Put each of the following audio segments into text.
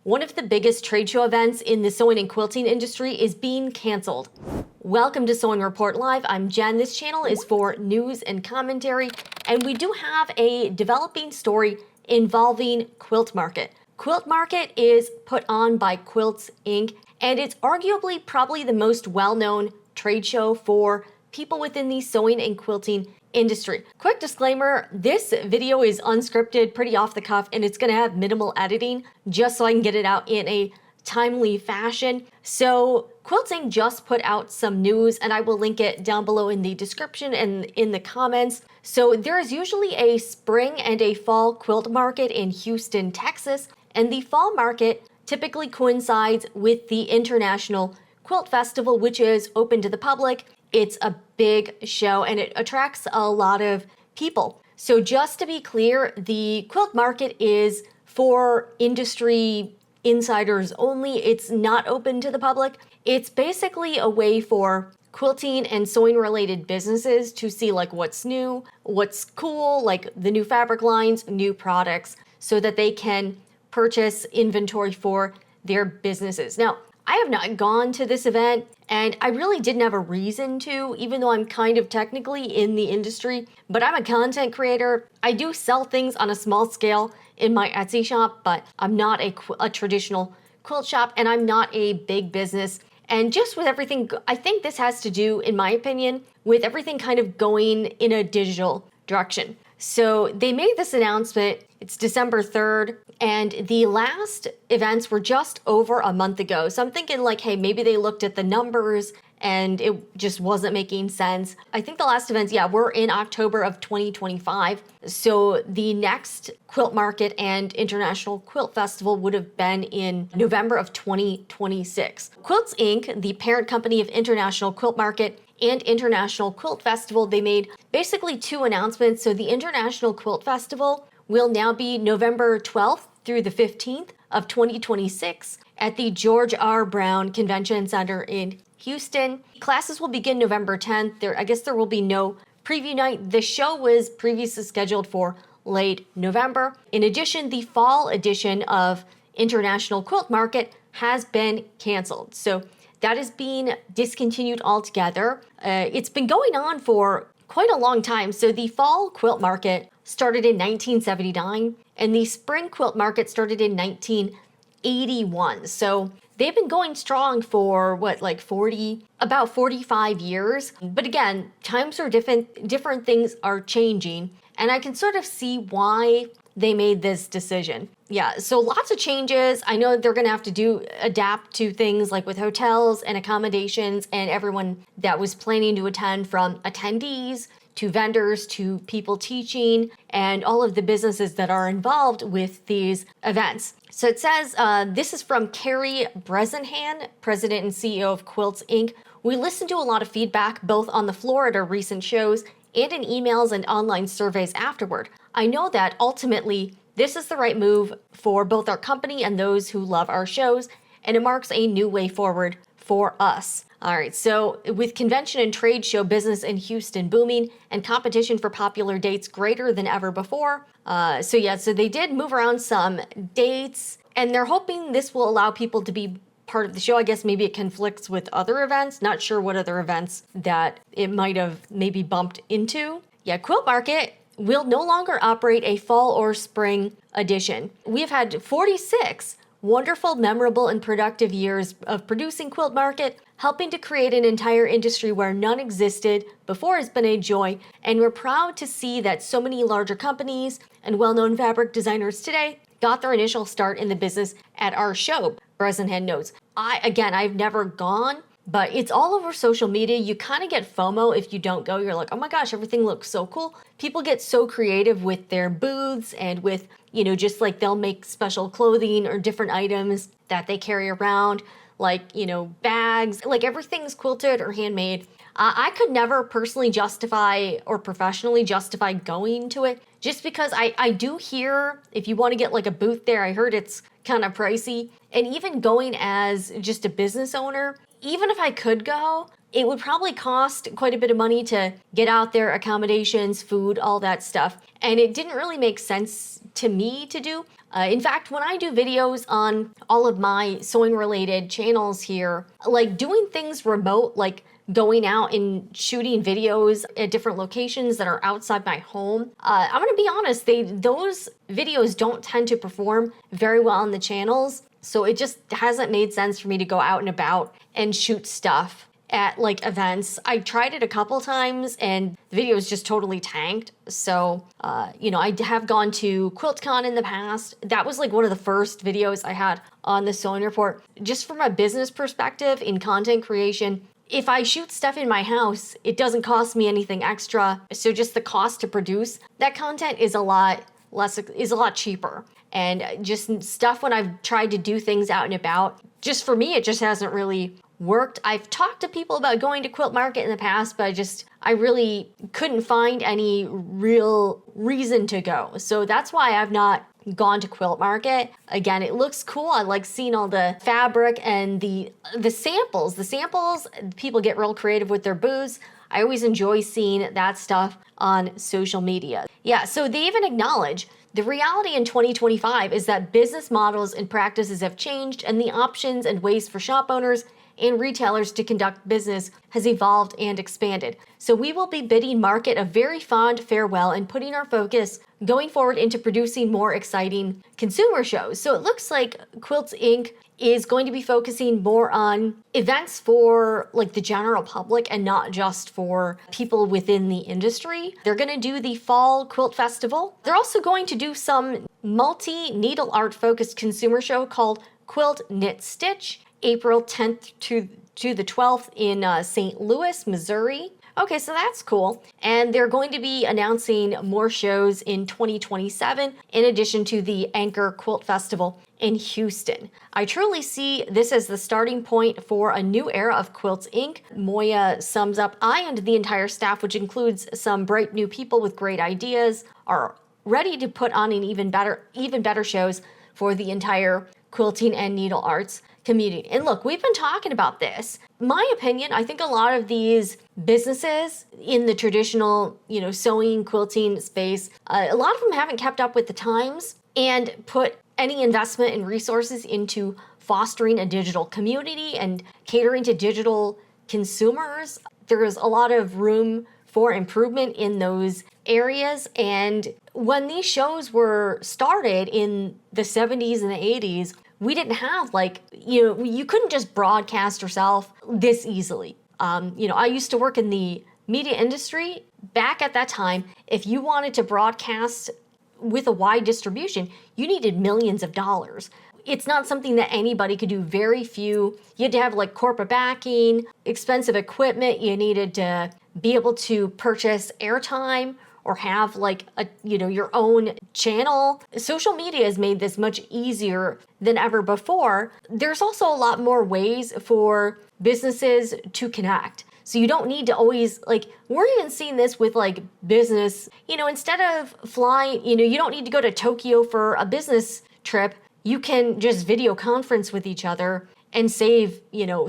One of the biggest trade show events in the sewing and quilting industry is being canceled. Welcome to Sewing Report Live. I'm Jen. This channel is for news and commentary, and we do have a developing story involving Quilt Market. Quilt Market is put on by Quilts Inc., and it's arguably probably the most well-known trade show for people within the sewing and quilting industry. Quick disclaimer, this video is unscripted, pretty off the cuff, and it's gonna have minimal editing just so I can get it out in a timely fashion. So Quilting just put out some news, and I will link it down below in the description and in the comments. So there is usually a spring and a fall quilt market in Houston, Texas, and the fall market typically coincides with the International Quilt Festival, which is open to the public. It's a big show and it attracts a lot of people. So just to be clear, the quilt market is for industry insiders only. It's not open to the public. It's basically a way for quilting and sewing related businesses to see like what's new, what's cool, like the new fabric lines, new products, so that they can purchase inventory for their businesses. Now, I have not gone to this event, and I really didn't have a reason to, even though I'm kind of technically in the industry, but I'm a content creator. I do sell things on a small scale in my Etsy shop, but I'm not a traditional quilt shop, and I'm not a big business. And just with everything, I think this has to do, in my opinion, with everything kind of going in a digital direction. So they made this announcement, it's December 3rd, and the last events were just over a month ago. So I'm thinking like, hey, maybe they looked at the numbers and it just wasn't making sense. I think the last events, were in October of 2025. So the next Quilt Market and International Quilt Festival would have been in November of 2026. Quilts Inc., the parent company of International Quilt Market and International Quilt Festival, they made basically two announcements. So the International Quilt Festival will now be November 12th through the 15th of 2026 at the George R. Brown Convention Center in Houston. Classes will begin November 10th. I guess there will be no preview night. The show was previously scheduled for late November. In addition, the fall edition of International Quilt Market has been canceled. So that is being discontinued altogether. It's been going on for quite a long time. So the fall quilt market started in 1979 and the spring quilt market started in 1981. So they've been going strong for about 45 years. But again, times are different things are changing, and I can sort of see why they made this decision. Yeah, so lots of changes. I know they're gonna have to adapt to things like with hotels and accommodations and everyone that was planning to attend, from attendees to vendors to people teaching and all of the businesses that are involved with these events. So it says, this is from Carrie Bresnahan, President and CEO of Quilts Inc. We listened to a lot of feedback both on the floor at our recent shows and in emails and online surveys afterward. I know that ultimately this is the right move for both our company and those who love our shows, and it marks a new way forward for us. All right, so with convention and trade show business in Houston booming and competition for popular dates greater than ever before. So they did move around some dates, and they're hoping this will allow people to be part of the show. I guess maybe it conflicts with other events. Not sure what other events that it might have maybe bumped into. Yeah, Quilt Market will no longer operate a fall or spring edition. We've had 46 wonderful, memorable, and productive years of producing Quilt Market. Helping to create an entire industry where none existed before has been a joy, and we're proud to see that so many larger companies and well-known fabric designers today got their initial start in the business at our show, Bresnahan notes. I've never gone, but it's all over social media. You kind of get FOMO if you don't go. You're like, oh my gosh, everything looks so cool. People get so creative with their booths and with, just like they'll make special clothing or different items that they carry around, like, bags, like everything's quilted or handmade. I could never personally justify or professionally justify going to it, just because I do hear if you want to get like a booth there, I heard it's kind of pricey. And even going as just a business owner, even if I could go, it would probably cost quite a bit of money to get out there, accommodations, food, all that stuff. And it didn't really make sense to me to do. In fact, when I do videos on all of my sewing related channels here, like doing things remote, like going out and shooting videos at different locations that are outside my home, I'm gonna be honest, those videos don't tend to perform very well on the channels. So it just hasn't made sense for me to go out and about and shoot stuff at like events. I tried it a couple times and the videos just totally tanked. So, I have gone to QuiltCon in the past. That was like one of the first videos I had on the Sewing Report. Just from a business perspective in content creation, if I shoot stuff in my house, it doesn't cost me anything extra. So just the cost to produce that content is a lot cheaper. And just stuff when I've tried to do things out and about, just for me, it just hasn't really worked. I've talked to people about going to Quilt Market in the past, but I really couldn't find any real reason to go. So that's why I've not gone to Quilt Market. Again, it looks cool. I like seeing all the fabric and the samples. The samples, people get real creative with their booths. I always enjoy seeing that stuff on social media. Yeah, so they even acknowledge the reality in 2025 is that business models and practices have changed, and the options and ways for shop owners and retailers to conduct business has evolved and expanded. So we will be bidding market a very fond farewell and putting our focus going forward into producing more exciting consumer shows. So it looks like Quilts Inc. is going to be focusing more on events for like the general public and not just for people within the industry. They're going to do the Fall Quilt Festival. They're also going to do some multi-needle art focused consumer show called Quilt Knit Stitch, April 10th to the 12th in St. Louis, Missouri. Okay, so that's cool. And they're going to be announcing more shows in 2027 in addition to the Anchor Quilt Festival in Houston. I truly see this as the starting point for a new era of Quilts Inc. Moya sums up, I and the entire staff, which includes some bright new people with great ideas, are ready to put on an even better shows for the entire quilting and needle arts community. And look, we've been talking about this. My opinion, I think a lot of these businesses in the traditional, sewing, quilting space, a lot of them haven't kept up with the times and put any investment and resources into fostering a digital community and catering to digital consumers. There's a lot of room for improvement in those areas. And when these shows were started in the 70s and the 80s, we didn't have you couldn't just broadcast yourself this easily. I used to work in the media industry. Back at that time, if you wanted to broadcast with a wide distribution, you needed millions of dollars. It's not something that anybody could do. Very few. You had to have corporate backing, expensive equipment. You needed to be able to purchase airtime or have your own channel. Social media has made this much easier than ever before. There's also a lot more ways for businesses to connect. So you don't need to always, we're even seeing this with business, instead of flying, you don't need to go to Tokyo for a business trip. You can just video conference with each other and save,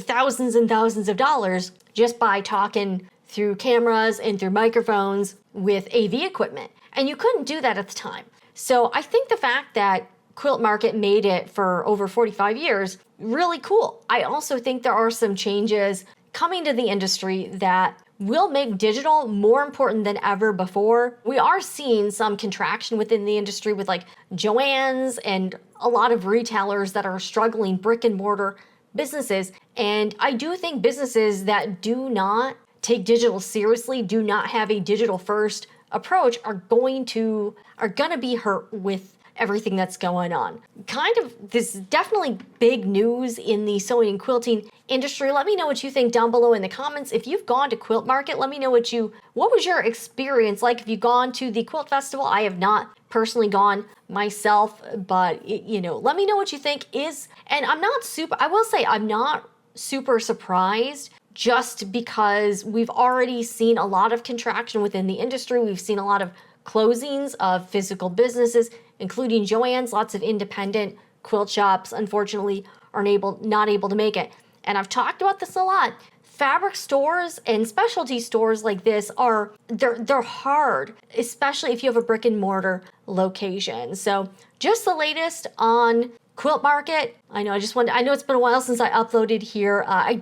thousands and thousands of dollars just by talking through cameras and through microphones with AV equipment. And you couldn't do that at the time. So I think the fact that Quilt Market made it for over 45 years, really cool. I also think there are some changes coming to the industry that will make digital more important than ever before. We are seeing some contraction within the industry with Joann's and a lot of retailers that are struggling, brick and mortar businesses. And I do think businesses that do not take digital seriously, do not have a digital first approach are gonna be hurt with everything that's going on. This is definitely big news in the sewing and quilting industry. Let me know what you think down below in the comments. If you've gone to Quilt Market, let me know what was your experience like? If you've gone to the Quilt Festival, I have not personally gone myself, but let me know what you think and I will say I'm not super surprised, just because we've already seen a lot of contraction within the industry. We've seen a lot of closings of physical businesses, including Joann's. Lots of independent quilt shops, unfortunately, are not able to make it. And I've talked about this a lot. fabric stores and specialty stores like this they're hard, especially if you have a brick and mortar location. So just the latest on Quilt Market. I know it's been a while since I uploaded here. I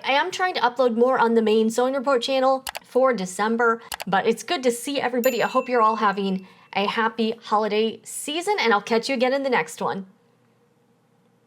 am trying to upload more on the main Sewing Report channel for December, but it's good to see everybody. I hope you're all having a happy holiday season, and I'll catch you again in the next one.